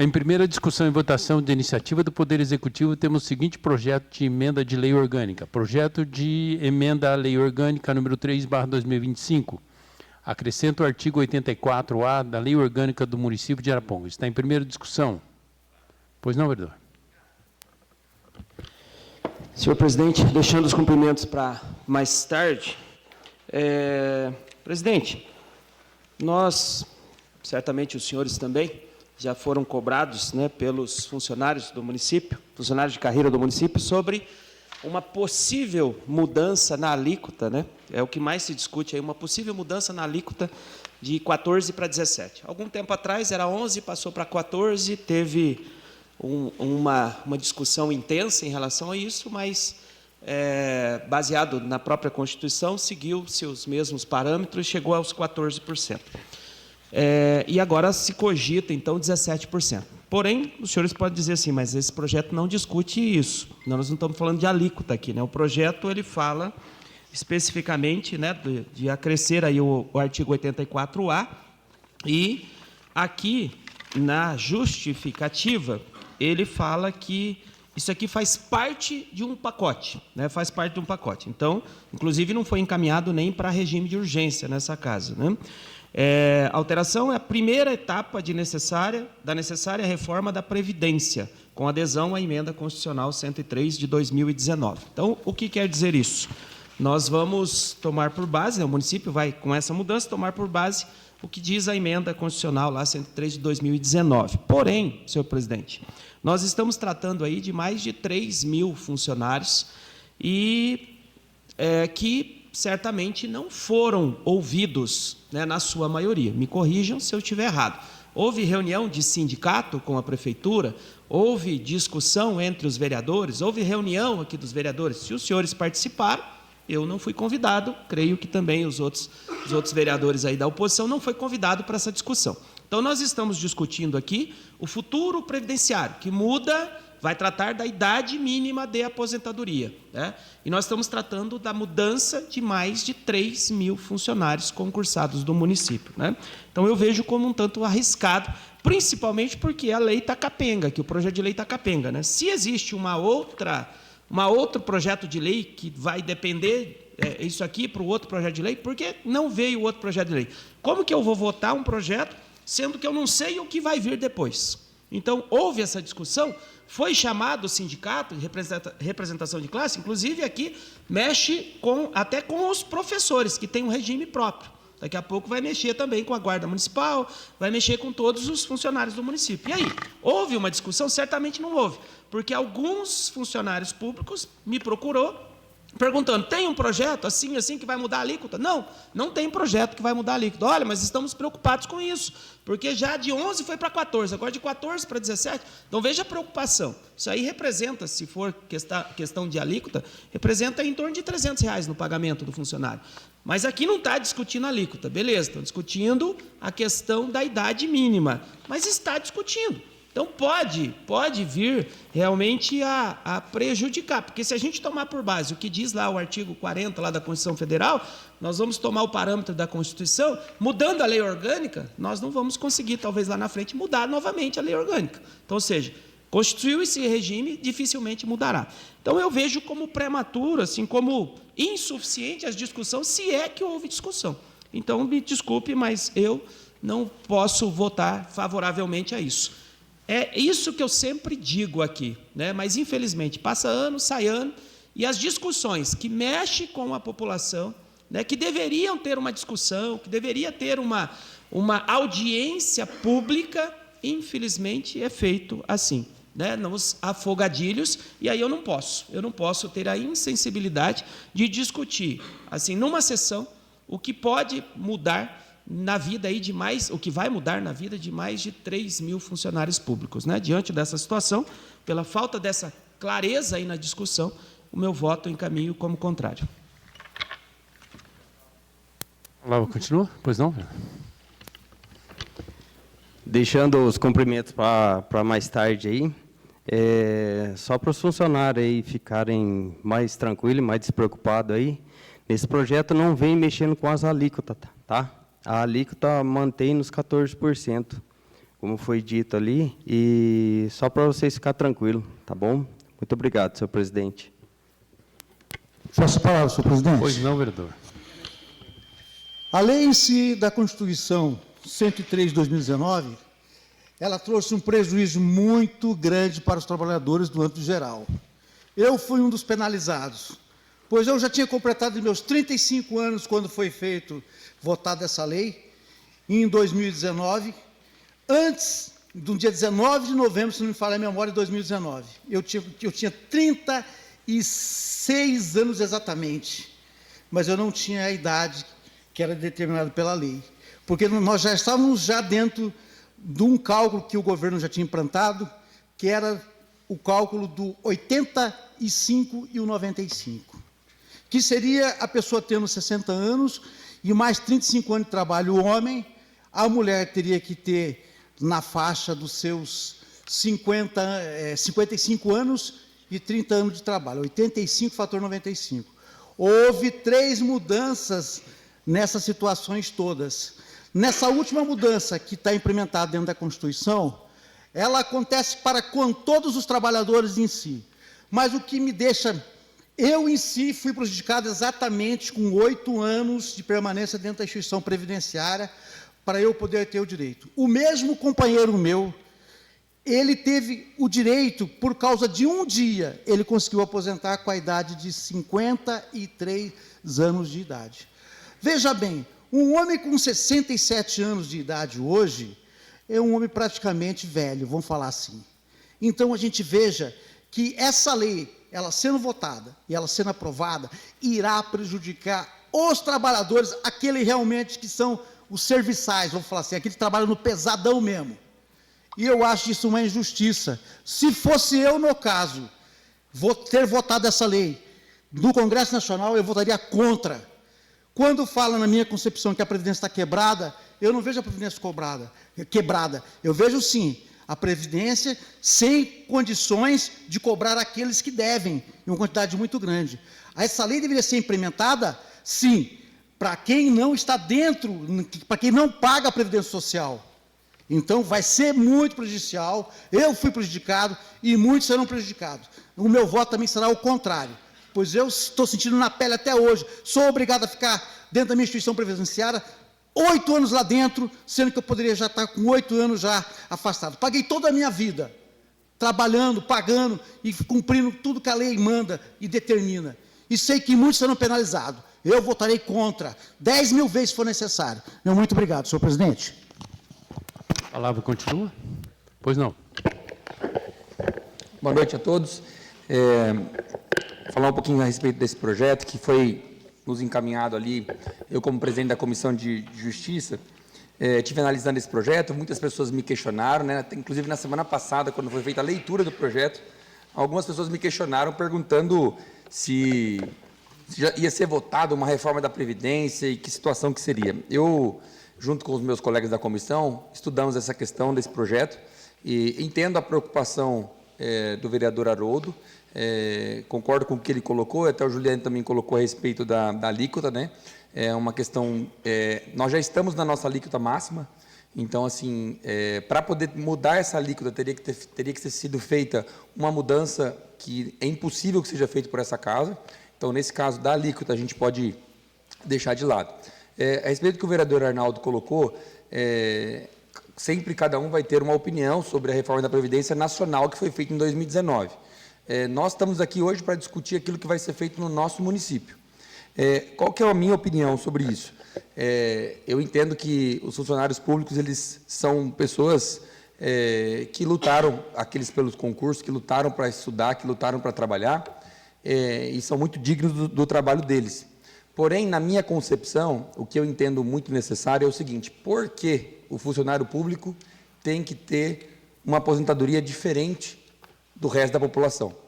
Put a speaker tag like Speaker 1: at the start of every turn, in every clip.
Speaker 1: Em primeira discussão e votação de iniciativa do Poder Executivo, temos o seguinte projeto de emenda de lei orgânica. Projeto de emenda à lei orgânica número 3/2025. Acrescenta o artigo 84A da lei orgânica do município de Arapongas. Está em primeira discussão. Pois não, vereador?
Speaker 2: Senhor presidente, deixando os cumprimentos para mais tarde. Presidente, nós, certamente os senhores também, já foram cobrados, né, pelos funcionários do município, funcionários de carreira do município, sobre uma possível mudança na alíquota, né? É o que mais se discute aí, uma possível mudança na alíquota de 14 para 17. Algum tempo atrás era 11, passou para 14, teve uma discussão intensa em relação a isso, mas, baseado na própria Constituição, seguiu-se os mesmos parâmetros e chegou aos 14%. E agora se cogita, então, 17%. Porém, os senhores podem dizer assim, mas esse projeto não discute isso. Nós não estamos falando de alíquota aqui, né? O projeto ele fala especificamente, né, de acrescer aí o artigo 84A, e aqui, na justificativa, ele fala que isso aqui faz parte de um pacote, né? Faz parte de um pacote. Então, inclusive, não foi encaminhado nem para regime de urgência nessa casa, né? A alteração é a primeira etapa da necessária reforma da Previdência, com adesão à Emenda Constitucional 103 de 2019. Então, o que quer dizer isso? Nós vamos tomar por base, né, o município vai, com essa mudança, tomar por base o que diz a Emenda Constitucional lá 103 de 2019. Porém, senhor presidente, nós estamos tratando aí de mais de 3 mil funcionários e que certamente não foram ouvidos, né, na sua maioria. Me corrijam se eu estiver errado. Houve reunião de sindicato com a prefeitura, houve discussão entre os vereadores, houve reunião aqui dos vereadores. Se os senhores participaram, eu não fui convidado, creio que também os outros vereadores aí da oposição não foi convidado para essa discussão. Então, nós estamos discutindo aqui o futuro previdenciário, que muda, vai tratar da idade mínima de aposentadoria, né? E nós estamos tratando da mudança de mais de 3 mil funcionários concursados do município, né? Então, eu vejo como um tanto arriscado, principalmente porque a lei está capenga, que o projeto de lei está capenga, né? Se existe um outro projeto de lei que vai depender isso aqui para o outro projeto de lei, por que não veio o outro projeto de lei? Como que eu vou votar um projeto, sendo que eu não sei o que vai vir depois? Então, houve essa discussão, foi chamado o sindicato de representação de classe, inclusive aqui mexe até com os professores, que têm um regime próprio. Daqui a pouco vai mexer também com a Guarda Municipal, vai mexer com todos os funcionários do município. E aí, houve uma discussão? Certamente não houve, porque alguns funcionários públicos me procurou perguntando, tem um projeto assim que vai mudar a alíquota? Não, não tem projeto que vai mudar a alíquota. Olha, mas estamos preocupados com isso, porque já de 11 foi para 14, agora de 14 para 17. Então, veja a preocupação. Isso aí representa, se for questão de alíquota, representa em torno de R$300 no pagamento do funcionário. Mas aqui não está discutindo a alíquota, beleza, estão discutindo a questão da idade mínima, mas está discutindo. Então, pode vir realmente a prejudicar, porque se a gente tomar por base o que diz lá o artigo 40 lá da Constituição Federal, nós vamos tomar o parâmetro da Constituição, mudando a lei orgânica, nós não vamos conseguir, talvez lá na frente, mudar novamente a lei orgânica. Então, ou seja, constituiu esse regime, dificilmente mudará. Então, eu vejo como prematuro, assim, como insuficiente a discussão, se é que houve discussão. Então, me desculpe, mas eu não posso votar favoravelmente a isso. É isso que eu sempre digo aqui, né? Mas, infelizmente, passa ano, sai ano, e as discussões que mexem com a população, né, que deveriam ter uma discussão, que deveria ter uma audiência pública, infelizmente, é feito assim, né, nos afogadilhos, e aí eu não posso ter a insensibilidade de discutir, assim, numa sessão, o que pode mudar na vida aí de mais, o que vai mudar na vida de mais de 3 mil funcionários públicos, né? Diante dessa situação, pela falta dessa clareza aí na discussão, o meu voto eu encaminho como contrário.
Speaker 1: Olá, continua? Pois não?
Speaker 3: Deixando os cumprimentos para mais tarde aí, só para os funcionários aí ficarem mais tranquilos, mais despreocupados aí, esse projeto não vem mexendo com as alíquotas, tá? A alíquota mantém nos 14%. como foi dito ali, e só para vocês ficarem tranquilos, tá bom? Muito obrigado, senhor presidente.
Speaker 4: Posso falar, senhor presidente?
Speaker 1: Pois não, vereador.
Speaker 4: A lei em si da Constituição 103 de 2019, ela trouxe um prejuízo muito grande para os trabalhadores do âmbito geral. Eu fui um dos penalizados, pois eu já tinha completado meus 35 anos quando foi votada essa lei, em 2019, antes do dia 19 de novembro, se não me falha a memória, de 2019. Eu tinha 36 anos exatamente, mas eu não tinha a idade que era determinada pela lei, porque nós já estávamos dentro de um cálculo que o governo já tinha implantado, que era o cálculo do 85 e o 95, que seria a pessoa tendo 60 anos e mais 35 anos de trabalho, o homem, a mulher teria que ter na faixa dos seus 55 anos e 30 anos de trabalho, 85 fator 95. Houve 3 mudanças nessas situações todas. Nessa última mudança que está implementada dentro da Constituição, ela acontece com todos os trabalhadores em si. Mas o que me deixa... Eu, em si, fui prejudicado exatamente com 8 anos de permanência dentro da instituição previdenciária para eu poder ter o direito. O mesmo companheiro meu, ele teve o direito, por causa de um dia, ele conseguiu aposentar com a idade de 53 anos de idade. Veja bem, um homem com 67 anos de idade hoje é um homem praticamente velho, vamos falar assim. Então, a gente veja que essa lei, ela sendo votada e ela sendo aprovada, irá prejudicar os trabalhadores, aqueles realmente que são os serviçais, vamos falar assim, aqueles que trabalham no pesadão mesmo. E eu acho isso uma injustiça. Se fosse eu, no caso, ter votado essa lei no Congresso Nacional, eu votaria contra. Quando fala na minha concepção que a Previdência está quebrada, eu não vejo a Previdência quebrada. Eu vejo, sim, a Previdência sem condições de cobrar aqueles que devem, em uma quantidade muito grande. Essa lei deveria ser implementada, sim, para quem não está dentro, para quem não paga a Previdência Social. Então, vai ser muito prejudicial. Eu fui prejudicado e muitos serão prejudicados. O meu voto também será o contrário, pois eu estou sentindo na pele até hoje. Sou obrigado a ficar dentro da minha instituição previdenciária 8 anos lá dentro, sendo que eu poderia já estar com 8 anos já afastado. Paguei toda a minha vida, trabalhando, pagando e cumprindo tudo que a lei manda e determina. E sei que muitos serão penalizados. Eu votarei contra, 10 mil vezes se for necessário. Muito obrigado, senhor presidente.
Speaker 1: A palavra continua? Pois não.
Speaker 5: Boa noite a todos. Falar um pouquinho a respeito desse projeto que foi nos encaminhado ali. Eu, como presidente da Comissão de Justiça, estive analisando esse projeto, muitas pessoas me questionaram, né? Inclusive na semana passada, quando foi feita a leitura do projeto, algumas pessoas me questionaram perguntando se já ia ser votada uma reforma da Previdência e que situação que seria. Eu, junto com os meus colegas da comissão, estudamos essa questão desse projeto e entendo a preocupação do vereador Haroldo, concordo com o que ele colocou, até o Juliano também colocou a respeito da alíquota, né? É uma questão, nós já estamos na nossa alíquota máxima, então, assim, para poder mudar essa alíquota, teria que ter sido feita uma mudança que é impossível que seja feita por essa casa. Então, nesse caso da alíquota, a gente pode deixar de lado. A respeito do que o vereador Arnaldo colocou, sempre cada um vai ter uma opinião sobre a reforma da Previdência Nacional que foi feita em 2019. Nós estamos aqui hoje para discutir aquilo que vai ser feito no nosso município. Qual que é a minha opinião sobre isso? Eu entendo que os funcionários públicos, eles são pessoas que lutaram, aqueles pelos concursos, que lutaram para estudar, que lutaram para trabalhar, e são muito dignos do trabalho deles. Porém, na minha concepção, o que eu entendo muito necessário é o seguinte: por que o funcionário público tem que ter uma aposentadoria diferente do resto da população?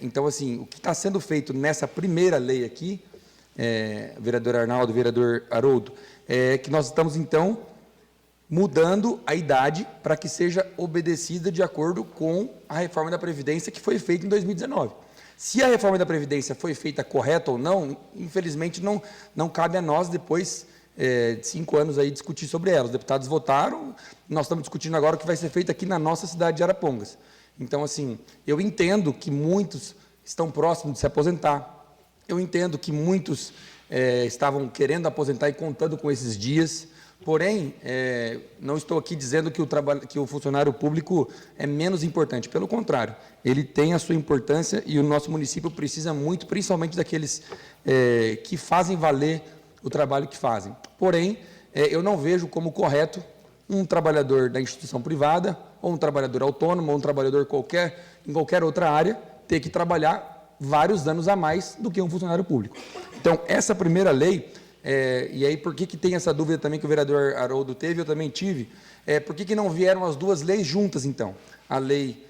Speaker 5: Então, assim, o que está sendo feito nessa primeira lei aqui, vereador Arnaldo, vereador Haroldo, é que nós estamos, então, mudando a idade para que seja obedecida de acordo com a reforma da Previdência que foi feita em 2019. Se a reforma da Previdência foi feita correta ou não, infelizmente não cabe a nós depois de 5 anos aí discutir sobre ela. Os deputados votaram, nós estamos discutindo agora o que vai ser feito aqui na nossa cidade de Arapongas. Então, assim, eu entendo que muitos estão próximos de se aposentar, eu entendo que muitos estavam querendo aposentar e contando com esses dias, porém, não estou aqui dizendo que o funcionário público é menos importante, pelo contrário, ele tem a sua importância e o nosso município precisa muito, principalmente daqueles que fazem valer o trabalho que fazem. Porém, eu não vejo como correto um trabalhador da instituição privada, ou um trabalhador autônomo, ou um trabalhador em qualquer outra área, ter que trabalhar vários anos a mais do que um funcionário público. Então, essa primeira lei, e aí por que tem essa dúvida também que o vereador Haroldo teve, eu também tive, por que não vieram as duas leis juntas, então? A lei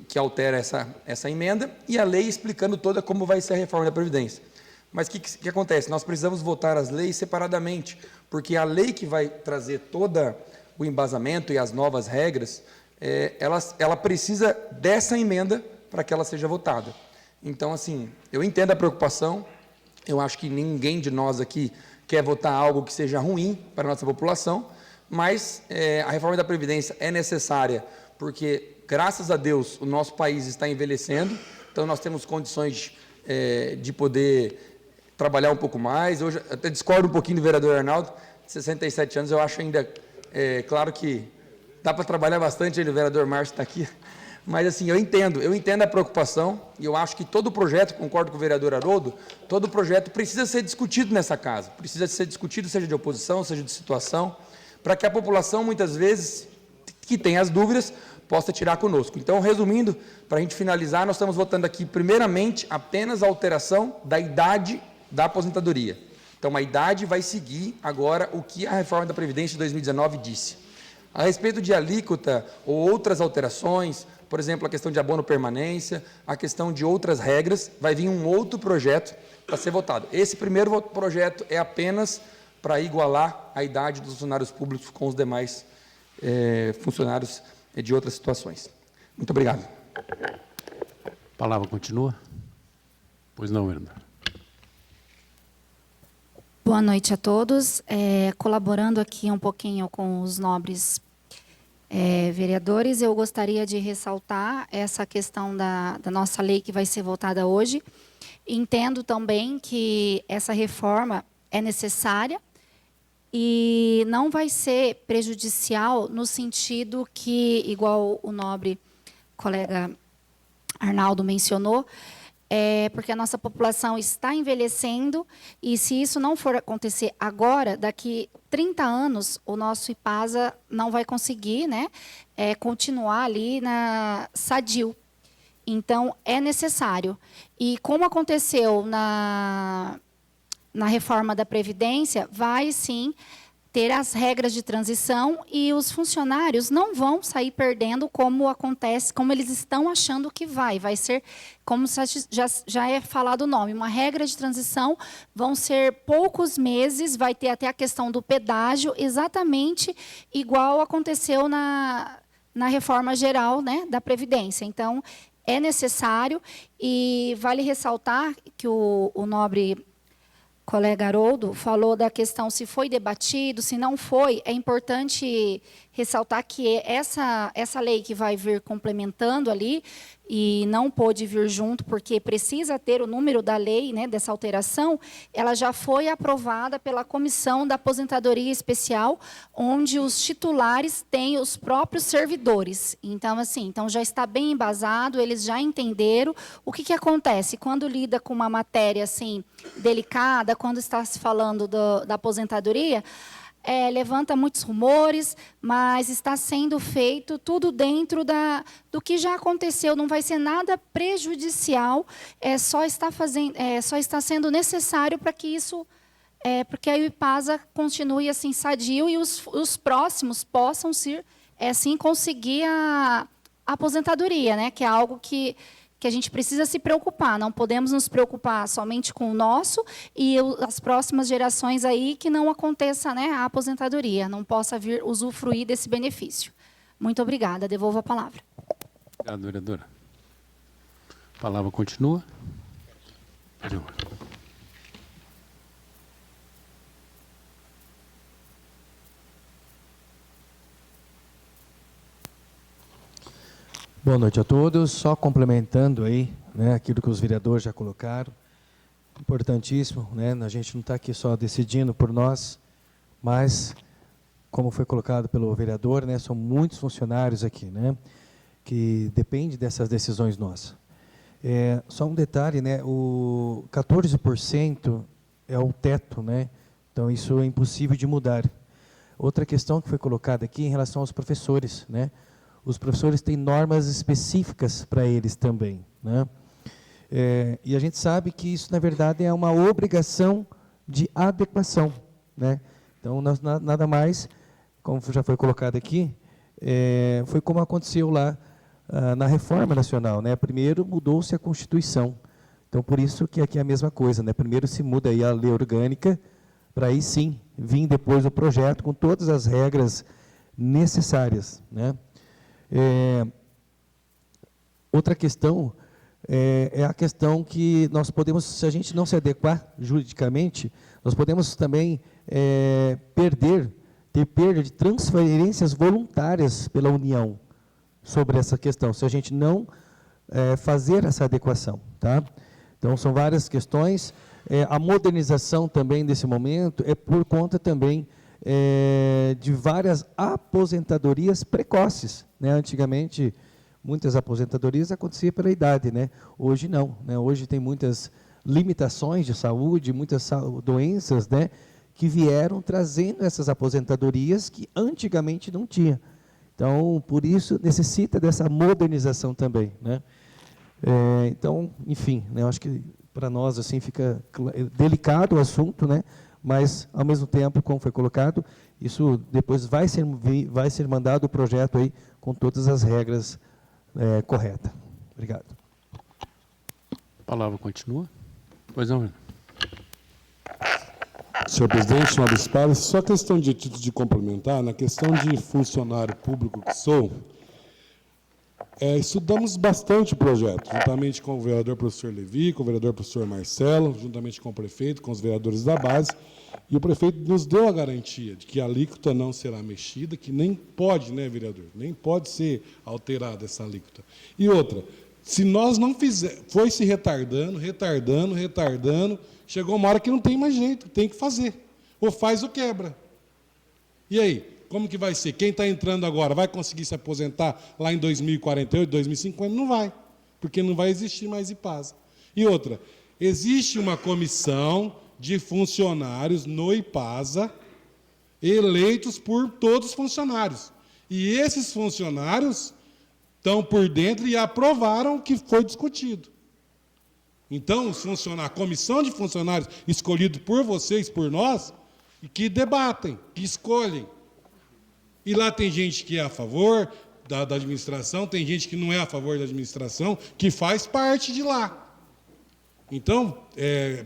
Speaker 5: que altera essa emenda e a lei explicando toda como vai ser a reforma da Previdência. Mas o que acontece? Nós precisamos votar as leis separadamente, porque a lei que vai trazer todo o embasamento e as novas regras, ela precisa dessa emenda para que ela seja votada. Então, assim, eu entendo a preocupação, eu acho que ninguém de nós aqui quer votar algo que seja ruim para a nossa população, mas a reforma da Previdência é necessária, porque, graças a Deus, o nosso país está envelhecendo, então nós temos condições de poder trabalhar um pouco mais. Hoje, até discordo um pouquinho do vereador Arnaldo, 67 anos, eu acho ainda, claro que dá para trabalhar bastante, o vereador Márcio está aqui, mas assim, eu entendo a preocupação, e eu acho que todo o projeto, concordo com o vereador Haroldo, todo o projeto precisa ser discutido nessa casa, precisa ser discutido, seja de oposição, seja de situação, para que a população, muitas vezes, que tem as dúvidas, possa tirar conosco. Então, resumindo, para a gente finalizar, nós estamos votando aqui, primeiramente, apenas a alteração da idade da aposentadoria. Então, a idade vai seguir agora o que a reforma da Previdência de 2019 disse. A respeito de alíquota ou outras alterações, por exemplo, a questão de abono permanência, a questão de outras regras, vai vir um outro projeto para ser votado. Esse primeiro projeto é apenas para igualar a idade dos funcionários públicos com os demais funcionários de outras situações. Muito obrigado.
Speaker 1: A palavra continua? Pois não, vereador.
Speaker 6: Boa noite a todos. Colaborando aqui um pouquinho com os nobres vereadores, eu gostaria de ressaltar essa questão da nossa lei que vai ser votada hoje. Entendo também que essa reforma é necessária e não vai ser prejudicial no sentido que, igual o nobre colega Arnaldo mencionou, porque a nossa população está envelhecendo e se isso não for acontecer agora, daqui 30 anos, o nosso IPASA não vai conseguir, né, continuar ali sadio. Então, é necessário. E como aconteceu na reforma da Previdência, vai sim ter as regras de transição e os funcionários não vão sair perdendo como acontece, como eles estão achando que vai ser, como já é falado o nome, uma regra de transição, vão ser poucos meses, vai ter até a questão do pedágio, exatamente igual aconteceu na reforma geral, né, da Previdência. Então, é necessário e vale ressaltar que o nobre colega Haroldo falou da questão se foi debatido, se não foi. É importante ressaltar que essa lei que vai vir complementando ali, e não pôde vir junto, porque precisa ter o número da lei, né, dessa alteração, ela já foi aprovada pela Comissão da Aposentadoria Especial, onde os titulares têm os próprios servidores. Então, assim, já está bem embasado, eles já entenderam. O que acontece? Quando lida com uma matéria assim, delicada, quando está se falando da aposentadoria, levanta muitos rumores, mas está sendo feito tudo dentro do que já aconteceu. Não vai ser nada prejudicial, só está sendo necessário para que isso, porque a IPASA continue assim sadio e os próximos possam sim conseguir a aposentadoria, né? Que é algo que a gente precisa se preocupar, não podemos nos preocupar somente com o nosso e as próximas gerações aí que não aconteça, né, a aposentadoria, não possa vir usufruir desse benefício. Muito obrigada, devolvo a palavra.
Speaker 1: Obrigado, vereadora. A palavra continua.
Speaker 7: Boa noite a todos. Só complementando aí, né, aquilo que os vereadores já colocaram, importantíssimo, né? A gente não está aqui só decidindo por nós, mas, como foi colocado pelo vereador, né, são muitos funcionários aqui, né, que dependem dessas decisões nossas. Só um detalhe, né, o 14% é o teto, né, então isso é impossível de mudar. Outra questão que foi colocada aqui em relação aos professores, né, os professores têm normas específicas para eles também, né, e a gente sabe que isso, na verdade, é uma obrigação de adequação, né, então nada mais, como já foi colocado aqui, foi como aconteceu lá na reforma nacional, né? Primeiro mudou-se a Constituição, então por isso que aqui é a mesma coisa, né? Primeiro se muda aí a lei orgânica, para aí sim vir depois o projeto com todas as regras necessárias, né? Outra questão é a questão que nós podemos, se a gente não se adequar juridicamente, nós podemos também ter perda de transferências voluntárias pela União sobre essa questão, se a gente não fazer essa adequação, tá? Então, são várias questões. A modernização também, desse momento, é por conta também de várias aposentadorias precoces, né? Antigamente, muitas aposentadorias aconteciam pela idade, né? Hoje não, né? Hoje tem muitas limitações de saúde, muitas doenças, né, que vieram trazendo essas aposentadorias que antigamente não tinha. Então, por isso, necessita dessa modernização também, né? Então, enfim, né, eu acho que para nós assim fica delicado o assunto, né? Mas, ao mesmo tempo, como foi colocado, isso depois vai ser mandado o projeto aí com todas as regras corretas. Obrigado.
Speaker 1: A palavra continua. Pois não,
Speaker 8: Senhor presidente, senhor Bispar, só questão de título de complementar, na questão de funcionário público que sou, estudamos bastante o projeto, juntamente com o vereador professor Levi, com o vereador professor Marcelo, juntamente com o prefeito, com os vereadores da base, e o prefeito nos deu a garantia de que a alíquota não será mexida, que nem pode, né, vereador, nem pode ser alterada essa alíquota. E outra, se nós não fizermos, foi se retardando, chegou uma hora que não tem mais jeito, tem que fazer. Ou faz ou quebra. E aí, como que vai ser? Quem está entrando agora vai conseguir se aposentar lá em 2048, 2050? Não vai, porque não vai existir mais IPASA. E outra, existe uma comissão de funcionários no IPASA, eleitos por todos os funcionários. E esses funcionários estão por dentro e aprovaram o que foi discutido. Então, a comissão de funcionários escolhida por vocês, por nós, que debatem, que escolhem. E lá tem gente que é a favor da administração, tem gente que não é a favor da administração, que faz parte de lá. Então,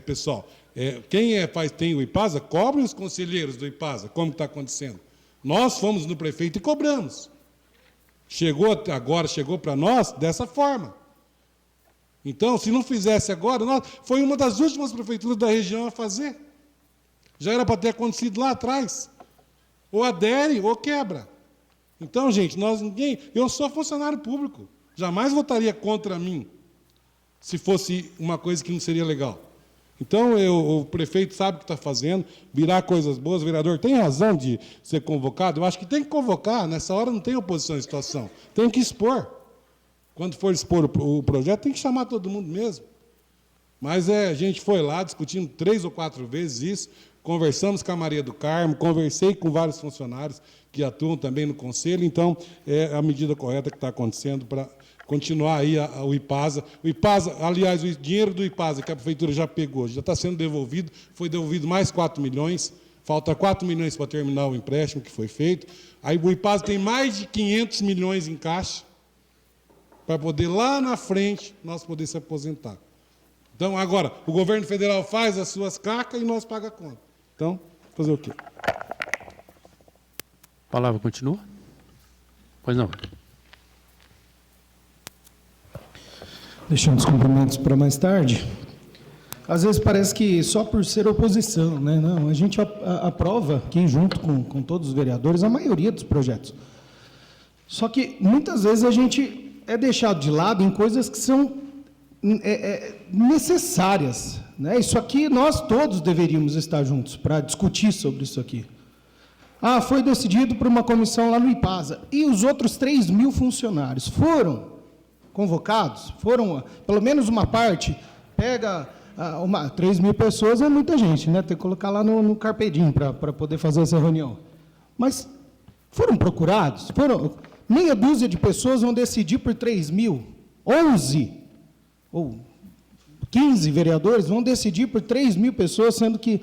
Speaker 8: pessoal, quem tem o IPASA, cobre os conselheiros do IPASA, como está acontecendo. Nós fomos no prefeito e cobramos. Chegou para nós dessa forma. Então, se não fizesse agora, foi uma das últimas prefeituras da região a fazer. Já era para ter acontecido lá atrás. Ou adere ou quebra. Então, gente, eu sou funcionário público. Jamais votaria contra mim, se fosse uma coisa que não seria legal. Então, o prefeito sabe o que está fazendo, virar coisas boas. O vereador tem razão de ser convocado. Eu acho que tem que convocar. Nessa hora não tem oposição à situação. Tem que expor. Quando for expor o projeto, tem que chamar todo mundo mesmo. Mas a gente foi lá, discutindo 3 ou 4 vezes isso, conversamos com a Maria do Carmo, conversei com vários funcionários que atuam também no Conselho, então é a medida correta que está acontecendo para continuar aí o IPASA. O IPASA, aliás, o dinheiro do IPASA que a Prefeitura já pegou, já está sendo devolvido, foi devolvido mais 4 milhões, falta 4 milhões para terminar o empréstimo que foi feito. Aí o IPASA tem mais de 500 milhões em caixa, para poder, lá na frente, nós poder se aposentar. Então, agora, o governo federal faz as suas cacas e nós pagamos a conta. Então, fazer o quê?
Speaker 1: A palavra continua? Pois não.
Speaker 9: Deixando os cumprimentos para mais tarde. Às vezes parece que só por ser oposição, né? Não, a gente aprova aqui, junto com todos os vereadores, a maioria dos projetos. Só que, muitas vezes, a gente é deixado de lado em coisas que são necessárias, né? Isso aqui nós todos deveríamos estar juntos para discutir sobre isso aqui. Ah, foi decidido por uma comissão lá no IPASA. E os outros 3.000 funcionários foram convocados? Foram, pelo menos uma parte, pega 3.000 pessoas, é muita gente, né? Tem que colocar lá no Carpedim para poder fazer essa reunião. Mas foram procurados? Meia dúzia de pessoas vão decidir por 3.000. 11 ou 15 vereadores vão decidir por 3.000 pessoas, sendo que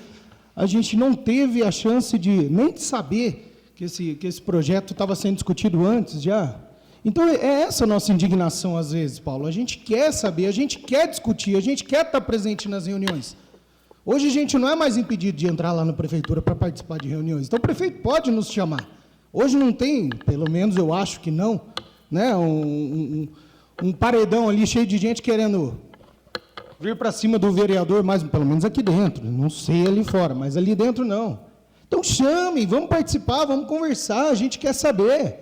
Speaker 9: a gente não teve a chance nem de saber que esse projeto estava sendo discutido antes já. Então, é essa a nossa indignação, às vezes, Paulo. A gente quer saber, a gente quer discutir, a gente quer estar presente nas reuniões. Hoje, a gente não é mais impedido de entrar lá na prefeitura para participar de reuniões. Então, o prefeito pode nos chamar. Hoje não tem, pelo menos eu acho que não, né, um paredão ali cheio de gente querendo vir para cima do vereador, mas pelo menos aqui dentro, não sei ali fora, mas ali dentro não. Então chame, vamos participar, vamos conversar, a gente quer saber.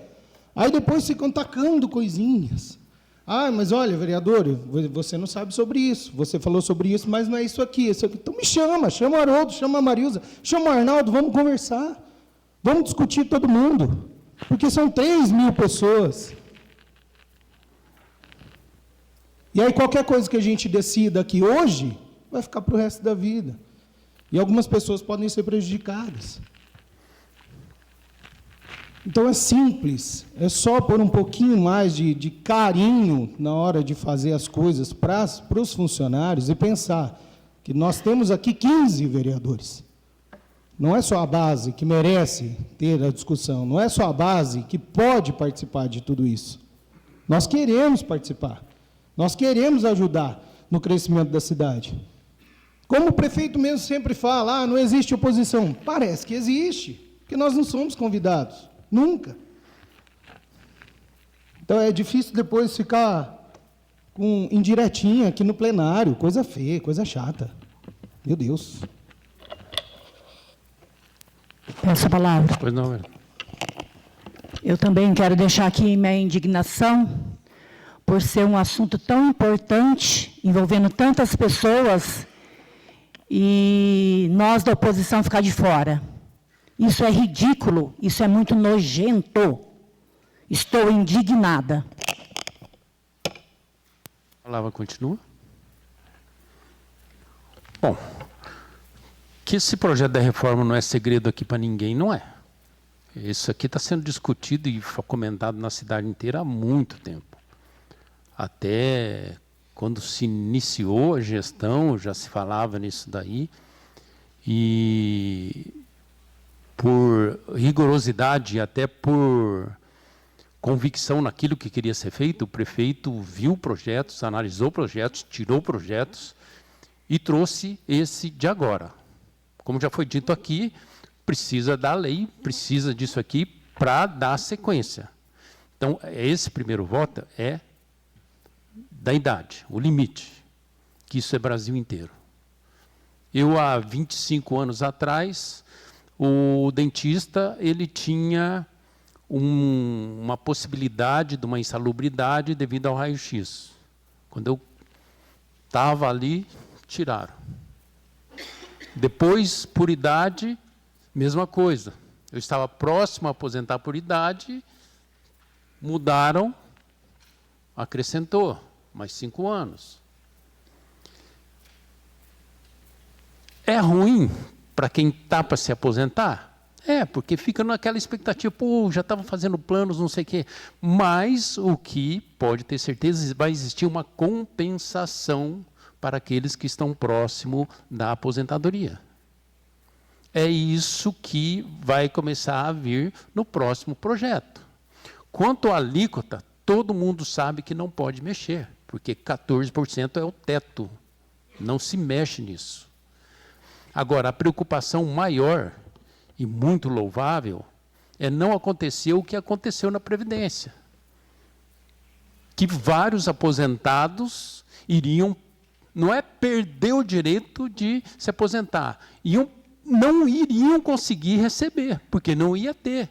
Speaker 9: Aí depois ficam tacando coisinhas. Ah, mas olha, vereador, você não sabe sobre isso, você falou sobre isso, mas não é isso aqui, isso aqui. Então me chama o Haroldo, chama a Marilza, chama o Arnaldo, vamos conversar, vamos discutir todo mundo, porque são 3.000 pessoas. E aí qualquer coisa que a gente decida aqui hoje, vai ficar para o resto da vida. E algumas pessoas podem ser prejudicadas. Então é simples, é só pôr um pouquinho mais de carinho na hora de fazer as coisas para os funcionários e pensar que nós temos aqui 15 vereadores. Não é só a base que merece ter a discussão, não é só a base que pode participar de tudo isso. Nós queremos participar. Nós queremos ajudar no crescimento da cidade. Como o prefeito mesmo sempre fala, não existe oposição. Parece que existe, porque nós não somos convidados. Nunca. Então, é difícil depois ficar com indiretinha aqui no plenário, coisa feia, coisa chata. Meu Deus.
Speaker 10: Peço a palavra.
Speaker 1: Pois não,
Speaker 10: Eu também quero deixar aqui minha indignação por ser um assunto tão importante, envolvendo tantas pessoas, e nós da oposição ficar de fora. Isso é ridículo, isso é muito nojento. Estou indignada.
Speaker 1: A palavra continua. Bom, que esse projeto da reforma não é segredo aqui para ninguém, não é. Isso aqui está sendo discutido e comentado na cidade inteira há muito tempo. Até quando se iniciou a gestão, já se falava nisso daí, e por rigorosidade, até por convicção naquilo que queria ser feito, o prefeito viu projetos, analisou projetos, tirou projetos e trouxe esse de agora. Como já foi dito aqui, precisa da lei, precisa disso aqui para dar sequência. Então, esse primeiro voto é da idade, o limite, que isso é Brasil inteiro. Eu, há 25 anos atrás, o dentista, ele tinha uma possibilidade de uma insalubridade devido ao raio-x. Quando eu estava ali, tiraram. Depois, por idade, mesma coisa. Eu estava próximo a aposentar por idade, mudaram, acrescentou mais 5 anos. É ruim para quem está para se aposentar? É, porque fica naquela expectativa, pô, já estava fazendo planos, não sei o quê. Mas o que pode ter certeza, vai existir uma compensação para aqueles que estão próximo da aposentadoria. É isso que vai começar a vir no próximo projeto. Quanto à alíquota, todo mundo sabe que não pode mexer, porque 14% é o teto, não se mexe nisso. Agora, a preocupação maior e muito louvável é não acontecer o que aconteceu na Previdência. Que vários aposentados iriam, não é perder o direito de se aposentar, não iriam conseguir receber, porque não ia ter.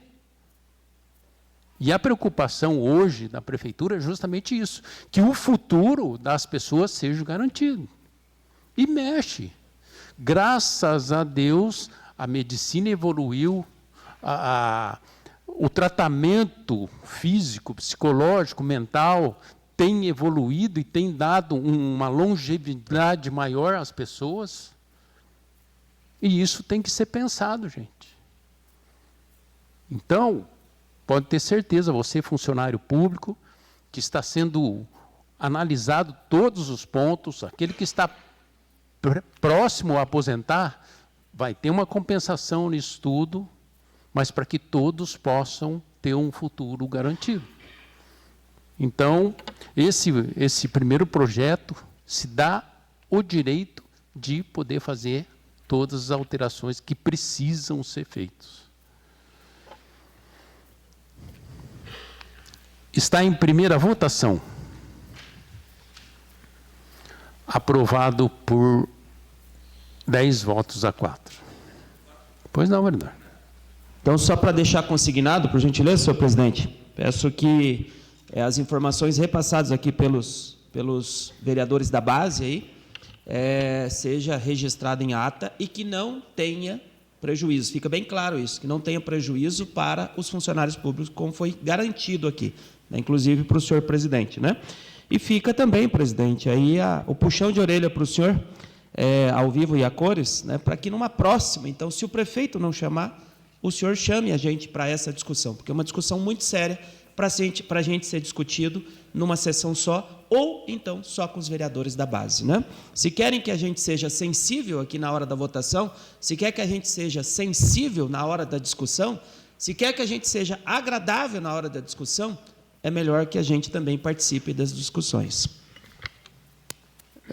Speaker 1: E a preocupação hoje da prefeitura é justamente isso, que o futuro das pessoas seja garantido. E mexe. Graças a Deus, a medicina evoluiu, o tratamento físico, psicológico, mental tem evoluído e tem dado uma longevidade maior às pessoas. E isso tem que ser pensado, gente. Então, pode ter certeza, você, funcionário público, que está sendo analisado todos os pontos, aquele que está próximo a aposentar, vai ter uma compensação nisso tudo, mas para que todos possam ter um futuro garantido. Então, esse primeiro projeto se dá o direito de poder fazer todas as alterações que precisam ser feitas. Está em primeira votação. Aprovado por 10 votos a 4. Pois não, vereador.
Speaker 2: Então, só para deixar consignado, por gentileza, senhor presidente, peço que as informações repassadas aqui pelos vereadores da base aí, seja registrada em ata e que não tenha prejuízo. Fica bem claro isso, que não tenha prejuízo para os funcionários públicos, como foi garantido aqui, né, inclusive para o senhor presidente, né? E fica também, presidente, aí o puxão de orelha para o senhor, ao vivo e a cores, né, para que numa próxima, então, se o prefeito não chamar, o senhor chame a gente para essa discussão, porque é uma discussão muito séria para a gente ser discutido numa sessão só, ou então só com os vereadores da base, né? Se querem que a gente seja sensível aqui na hora da votação, se quer que a gente seja sensível na hora da discussão, se quer que a gente seja agradável na hora da discussão, é melhor que a gente também participe das discussões.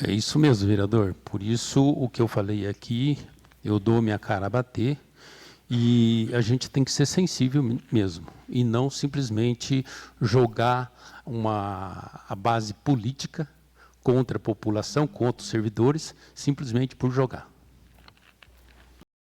Speaker 1: É isso mesmo, vereador. Por isso, o que eu falei aqui, eu dou minha cara a bater, e a gente tem que ser sensível mesmo, e não simplesmente jogar a base política contra a população, contra os servidores, simplesmente por jogar.